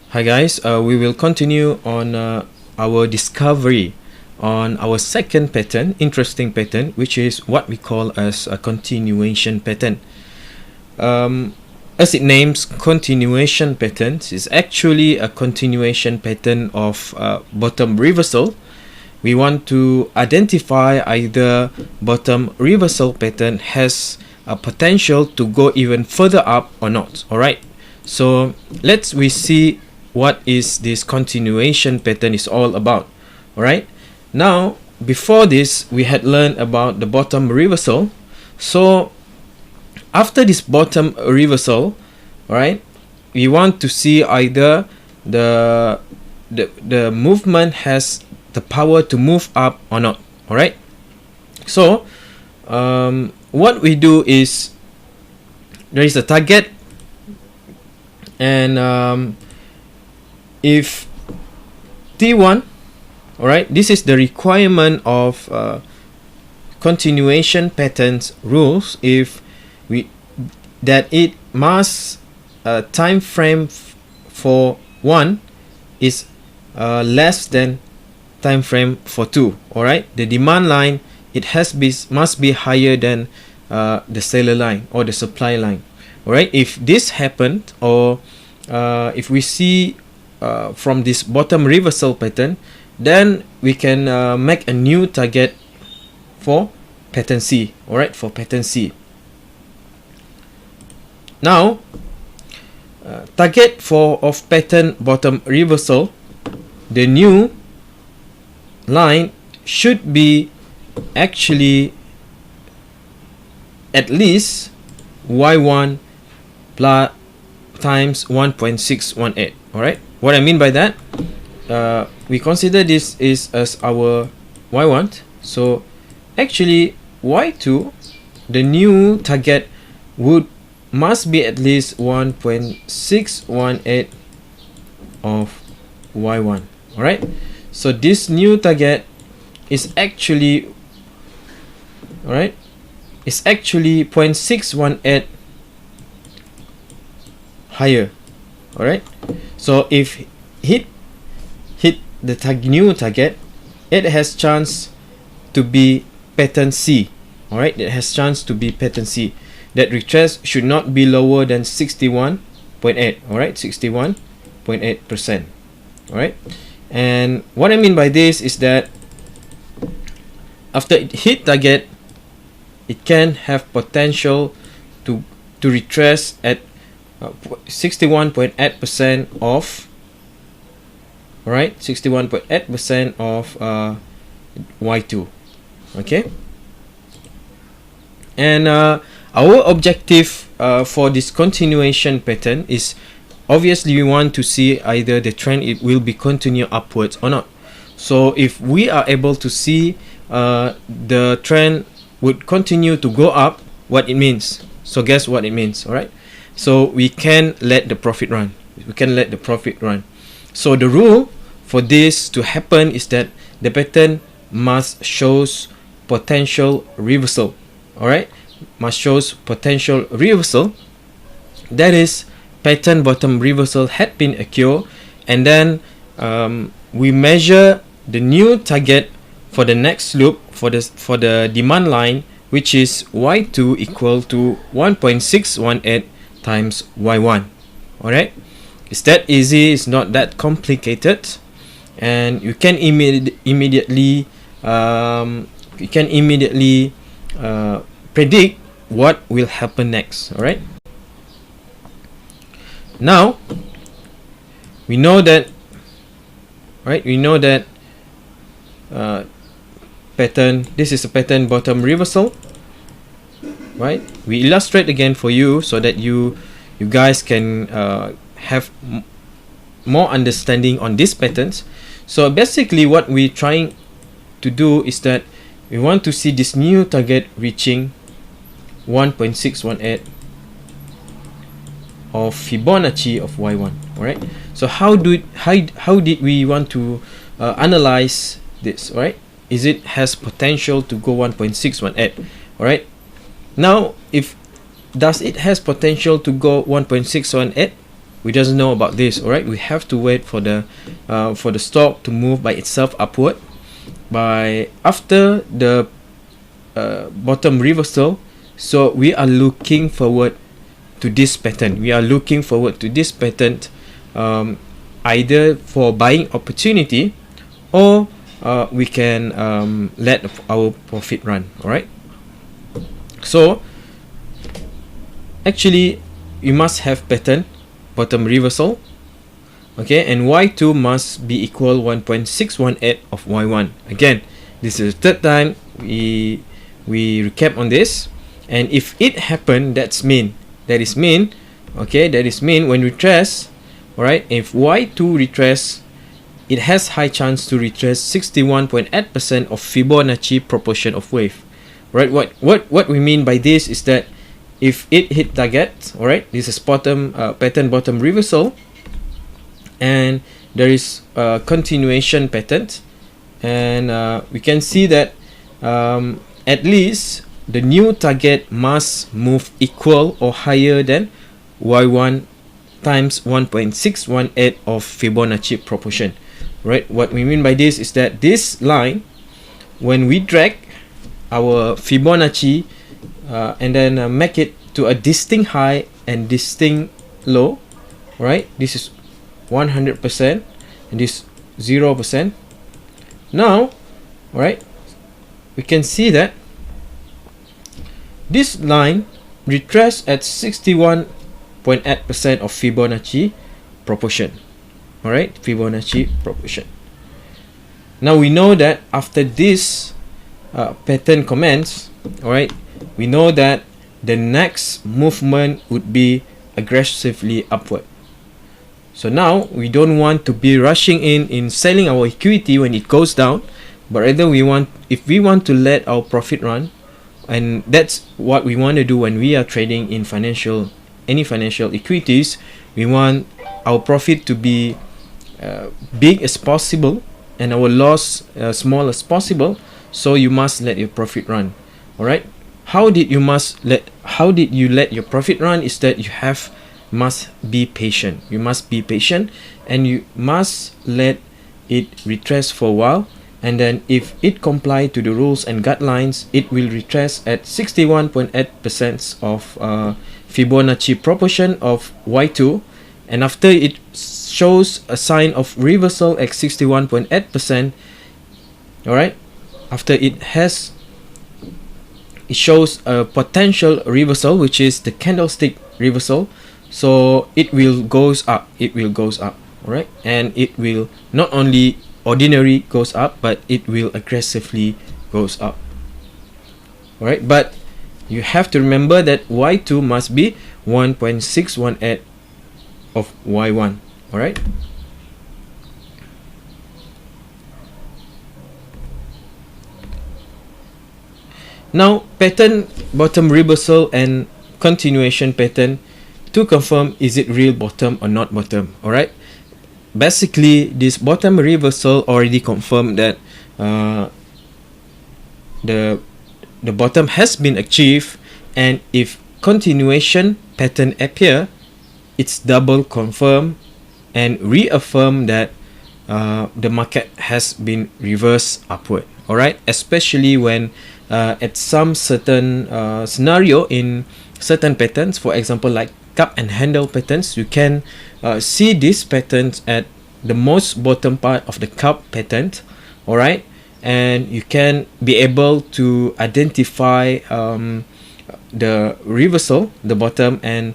Hi guys, we will continue on our discovery on our second pattern, interesting pattern, which is what we call as a continuation pattern. As it names, continuation patterns is actually a continuation pattern of bottom reversal. We want to identify either bottom reversal pattern has a potential to go even further up or not. Alright, so let's see what is this continuation pattern is all about. Alright, now before this we had learned about the bottom reversal. So after this bottom reversal, right, we want to see either the movement has the power to move up or not. Alright, so what we do is there is a target, and if T1, alright, this is the requirement of continuation patterns rules. If that it must time frame for 1 is less than time frame for 2. Alright, the demand line must be higher than the seller line or the supply line. Alright, if this happened, or if we see from this bottom reversal pattern, then we can make a new target for pattern C. Alright, for pattern C. Now, target of pattern bottom reversal, the new line should be actually at least y1 plus times 1.618. Alright, what I mean by that, we consider this is as our y1. So actually y2, the new target must be at least 1.618 of y1. Alright, so this new target is actually 0.618 higher. Alright, so if hit the new target, it has chance to be pattern C. Alright, it has chance to be pattern C. That retrace should not be lower than 61.8. Alright, 61.8%. Alright, and what I mean by this is that after it hit target, it can have potential to retrace at 61.8% of, alright, 61.8% of y2. Okay, and our objective for this continuation pattern is obviously we want to see either the trend it will be continue upwards or not. So if we are able to see the trend would continue to go up, what it means. So guess what it means. Alright, so we can let the profit run. So the rule for this to happen is that the pattern must shows potential reversal. Alright, must shows potential reversal. That is, pattern bottom reversal had been occurred, and then we measure the new target for the next loop for the demand line, which is y2 equal to 1.618 times y1. Alright, it's that easy, it's not that complicated, and you can immediately predict what will happen next. Alright, now we know that pattern, this is a pattern bottom reversal. Right, we illustrate again for you so that you guys can have more understanding on these patterns. So basically what we're trying to do is that we want to see this new target reaching 1.618 of Fibonacci of y1. Alright, so how did we want to analyze this? Alright, is it has potential to go 1.618? Alright, now if does it has potential to go 1.618, we doesn't know about this. All right, we have to wait for the stock to move by itself upward by after the bottom reversal. So we are looking forward to this pattern. We are looking forward to this pattern, either for buying opportunity, or we can let our profit run. All right. So actually, you must have pattern bottom reversal. Okay, and y2 must be equal 1.618 of y1. Again, this is the third time we recap on this, and if it happen, that is mean when we trace. All right, if y2 retrace, it has high chance to retrace 61.8% of Fibonacci proportion of wave. Right, what we mean by this is that if it hit target, all right, this is pattern bottom reversal, and there is a continuation pattern, and we can see that at least the new target must move equal or higher than y1 times 1.618 of Fibonacci proportion. Right, what we mean by this is that this line, when we drag our Fibonacci and then make it to a distinct high and distinct low, right, this is 100% and this 0%. Now, right, we can see that this line retraced at 61.8% of Fibonacci proportion. All right, Fibonacci proportion. Now we know that after this pattern commence, all right, we know that the next movement would be aggressively upward. So now we don't want to be rushing in selling our equity when it goes down, but rather if we want to let our profit run, and that's what we want to do when we are trading in any financial equities. We want our profit to be big as possible and our loss small as possible. So you must let your profit run. All right. How did you let your profit run? Is that you must be patient. You must be patient, and you must let it retrace for a while. And then if it comply to the rules and guidelines, it will retrace at 61.8% of Fibonacci proportion of y2. And after it shows a sign of reversal at 61.8%, all right, after it shows a potential reversal, which is the candlestick reversal. So it will goes up. All right, and it will not only ordinary goes up, but it will aggressively goes up. All right, but you have to remember that y2 must be 1.618 of y1. All right. Now, pattern bottom reversal and continuation pattern, to confirm is it real bottom or not bottom. All right. Basically, this bottom reversal already confirmed that the bottom has been achieved, and if continuation pattern appear, it's double confirm and reaffirm that the market has been reversed upward. All right, especially when at some certain scenario in certain patterns, for example, like cup and handle patterns, you can see these patterns at the most bottom part of the cup pattern. All right, and you can be able to identify the reversal, the bottom, and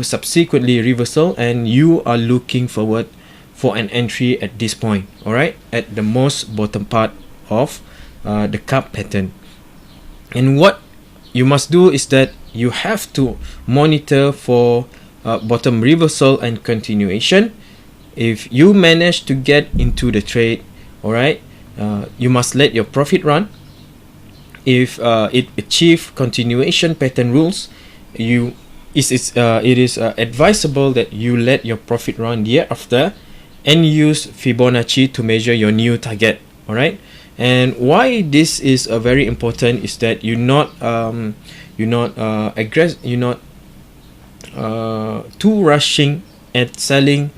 subsequently reversal, and you are looking forward for an entry at this point. All right, at the most bottom part of the cup pattern. And what you must do is that you have to monitor for bottom reversal and continuation. If you manage to get into the trade, all right, you must let your profit run. If it achieve continuation pattern rules, it is advisable that you let your profit run thereafter and use Fibonacci to measure your new target. All right. And why this is very important is that you're not too rushing at selling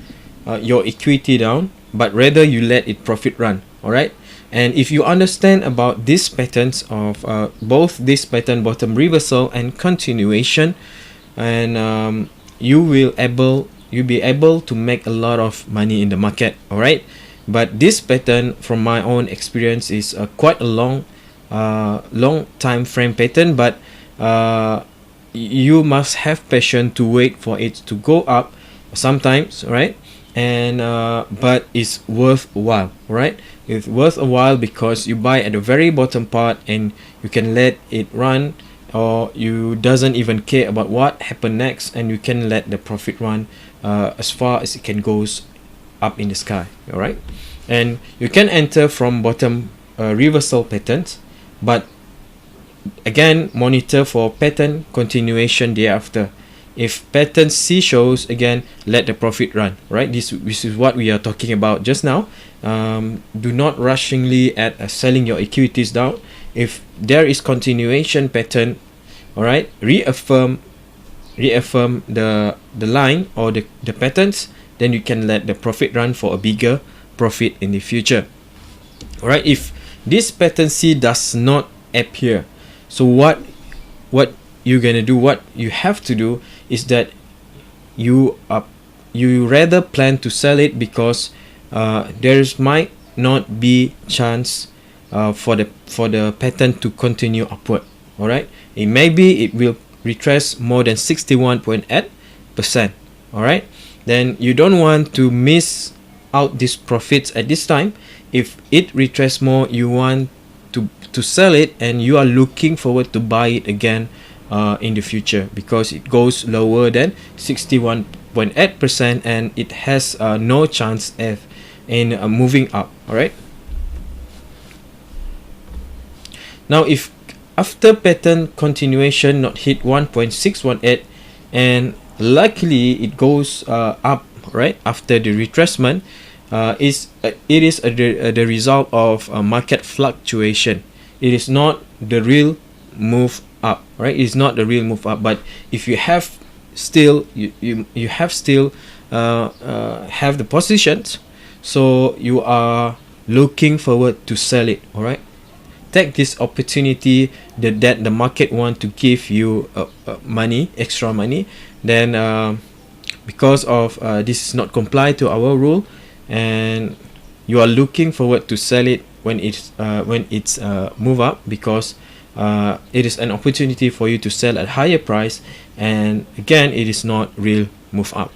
your equity down, but rather you let it profit run. All right. And if you understand about these patterns of both this pattern, bottom reversal and continuation, and you'll be able to make a lot of money in the market. All right. But this pattern, from my own experience, is quite a long time frame pattern, but you must have patience to wait for it to go up sometimes, right? And but it's worthwhile, right? It's worth a while because you buy at the very bottom part and you can let it run, or you doesn't even care about what happened next, and you can let the profit run as far as it can goes up in the sky. All right. And you can enter from bottom reversal patterns, but again, monitor for pattern continuation thereafter. If pattern C shows, again, let the profit run, right? This is what we are talking about just now. Do not rushingly at selling your equities down. If there is continuation pattern, all right, reaffirm the line or the patterns, then you can let the profit run for a bigger profit in the future. All right. If this pattern C does not appear, so what you're gonna do, what you have to do is that you rather plan to sell it, because might not be chance for the pattern to continue upward. All right. Maybe it will retrace more than 61.8%. all right. Then you don't want to miss out these profits at this time. If it retraces more, you want to sell it, and you are looking forward to buy it again in the future, because it goes lower than 61.8% and it has no chance in moving up. All right. Now, if after pattern continuation not hit 1.618 and luckily it goes up, right, after the retracement, it is the result of market fluctuation. It is not the real move up, right? It is not the real move up. But if you have still you have still have the positions, so you are looking forward to sell it. All right. Take this opportunity that the market want to give you money, extra money. Then because of this is not comply to our rule, and you are looking forward to sell it when it's move up, because it is an opportunity for you to sell at higher price, and again, it is not real move up.